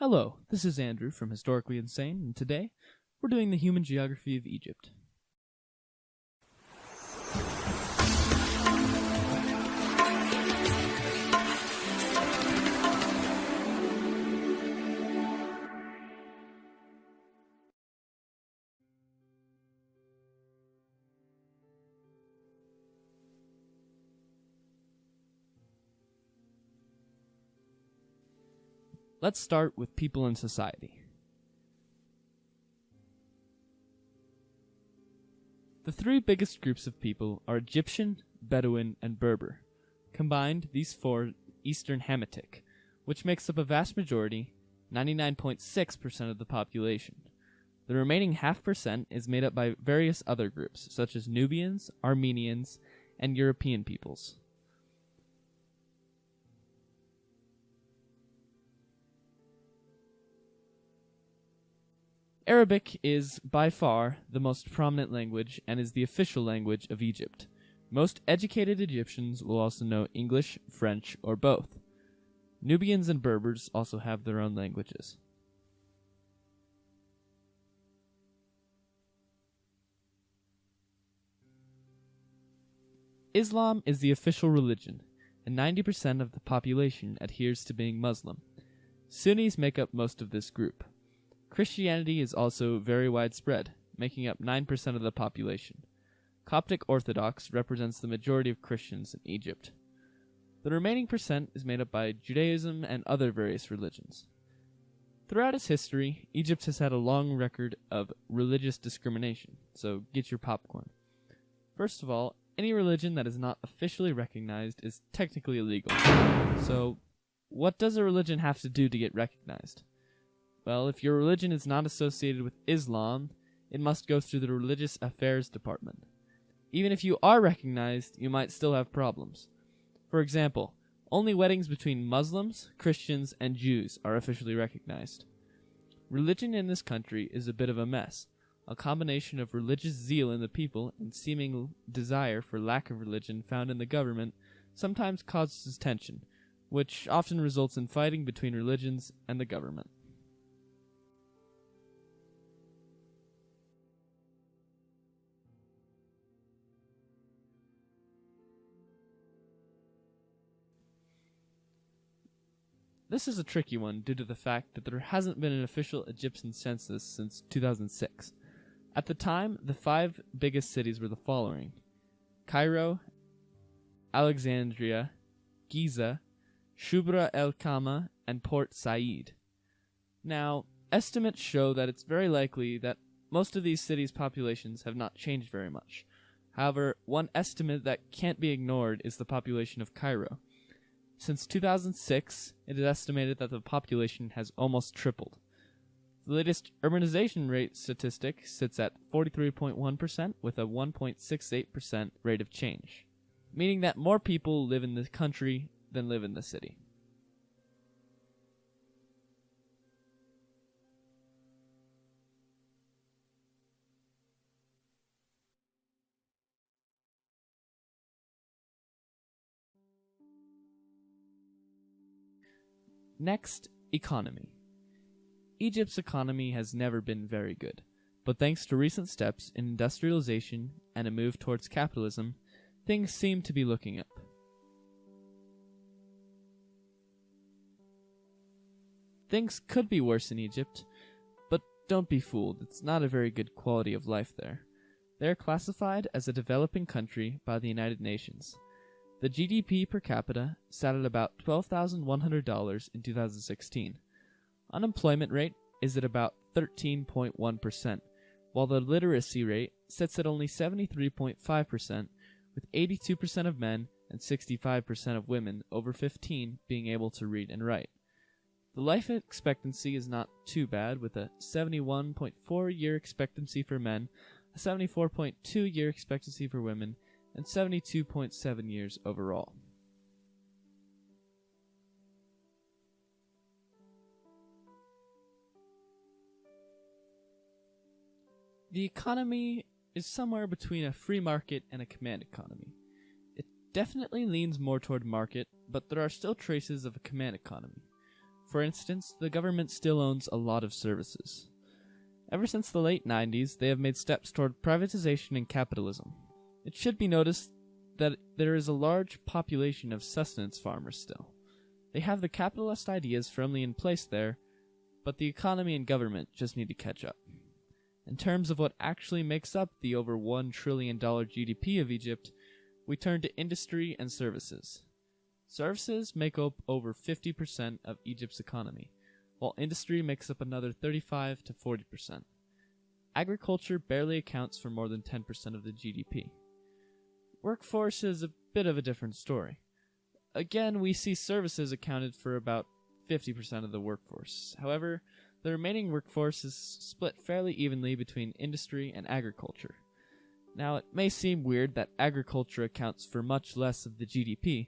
Hello, this is Andrew from Historically Insane, and today we're doing the human geography of Egypt. Let's start with people in society. The three biggest groups of people are Egyptian, Bedouin, and Berber. Combined, these form Eastern Hamitic, which makes up a vast majority, 99.6% of the population. The remaining 0.5% is made up by various other groups, such as Nubians, Armenians, and European peoples. Arabic is by far the most prominent language and is the official language of Egypt. Most educated Egyptians will also know English, French, or both. Nubians and Berbers also have their own languages. Islam is the official religion, and 90% of the population adheres to being Muslim. Sunnis make up most of this group. Christianity is also very widespread, making up 9% of the population. Coptic Orthodox represents the majority of Christians in Egypt. The remaining percent is made up by Judaism and other various religions. Throughout its history, Egypt has had a long record of religious discrimination, so get your popcorn. First of all, any religion that is not officially recognized is technically illegal. So, what does a religion have to do to get recognized? Well, if your religion is not associated with Islam, it must go through the Religious Affairs Department. Even if you are recognized, you might still have problems. For example, only weddings between Muslims, Christians, and Jews are officially recognized. Religion in this country is a bit of a mess. A combination of religious zeal in the people and seeming desire for lack of religion found in the government sometimes causes tension, which often results in fighting between religions and the government. This is a tricky one due to the fact that there hasn't been an official Egyptian census since 2006. At the time, the 5 biggest cities were the following: Cairo, Alexandria, Giza, Shubra el-Khama, and Port Said. Now, estimates show that it's very likely that most of these cities' populations have not changed very much. However, one estimate that can't be ignored is the population of Cairo. Since 2006, it is estimated that the population has almost tripled. The latest urbanization rate statistic sits at 43.1% with a 1.68% rate of change, meaning that more people live in the country than live in the city. Next, economy. Egypt's economy has never been very good, but thanks to recent steps in industrialization and a move towards capitalism, things seem to be looking up. Things could be worse in Egypt, but don't be fooled, it's not a very good quality of life there. They are classified as a developing country by the United Nations. The GDP per capita sat at about $12,100 in 2016. Unemployment rate is at about 13.1%, while the literacy rate sits at only 73.5%, with 82% of men and 65% of women over 15 being able to read and write. The life expectancy is not too bad, with a 71.4-year expectancy for men, a 74.2-year expectancy for women, and 72.7 years overall. The economy is somewhere between a free market and a command economy. It definitely leans more toward market, but there are still traces of a command economy. For instance, the government still owns a lot of services. Ever since the late 90s, they have made steps toward privatization and capitalism. It should be noticed that there is a large population of sustenance farmers still. They have the capitalist ideas firmly in place there, but the economy and government just need to catch up. In terms of what actually makes up the over $1 trillion GDP of Egypt, we turn to industry and services. Services make up over 50% of Egypt's economy, while industry makes up another 35 to 40%. Agriculture barely accounts for more than 10% of the GDP. Workforce is a bit of a different story. Again, we see services accounted for about 50% of the workforce. However, the remaining workforce is split fairly evenly between industry and agriculture. Now, it may seem weird that agriculture accounts for much less of the GDP,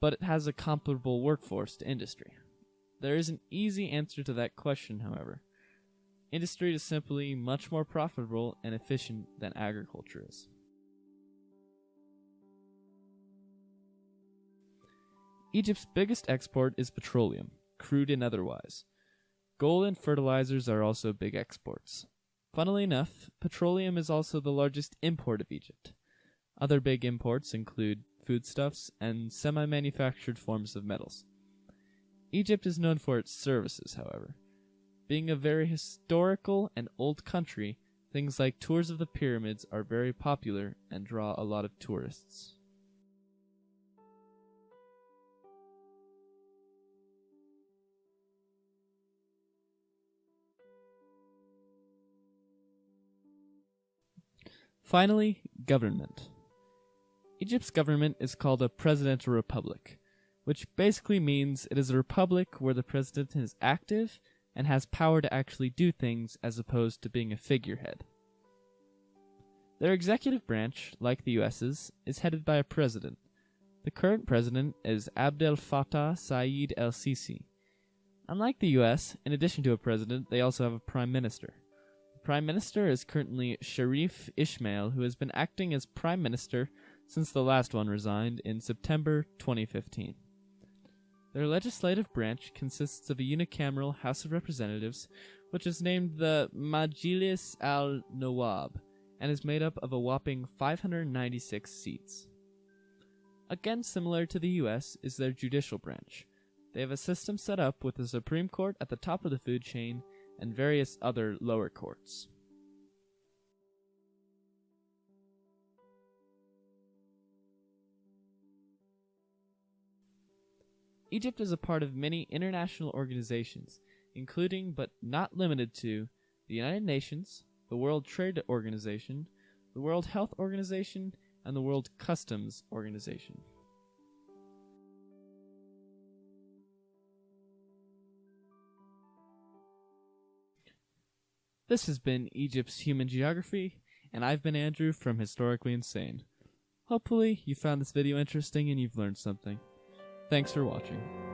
but it has a comparable workforce to industry. There is an easy answer to that question, however. Industry is simply much more profitable and efficient than agriculture is. Egypt's biggest export is petroleum, crude and otherwise. Gold and fertilizers are also big exports. Funnily enough, petroleum is also the largest import of Egypt. Other big imports include foodstuffs and semi-manufactured forms of metals. Egypt is known for its services, however. Being a very historical and old country, things like tours of the pyramids are very popular and draw a lot of tourists. Finally, government. Egypt's government is called a presidential republic, which basically means it is a republic where the president is active and has power to actually do things as opposed to being a figurehead. Their executive branch, like the US's, is headed by a president. The current president is Abdel Fattah Saeed el-Sisi. Unlike the US, in addition to a president, they also have a prime minister. The prime minister is currently Sharif Ismail, who has been acting as prime minister since the last one resigned in September 2015. Their legislative branch consists of a unicameral House of Representatives, which is named the Majlis al-Nawab, and is made up of a whopping 596 seats. Again, similar to the US, is their judicial branch. They have a system set up with the Supreme Court at the top of the food chain and various other lower courts. Egypt is a part of many international organizations, including but not limited to the United Nations, the World Trade Organization, the World Health Organization, and the World Customs Organization. This has been Egypt's Human Geography, and I've been Andrew from Historically Insane. Hopefully you found this video interesting and you've learned something. Thanks for watching.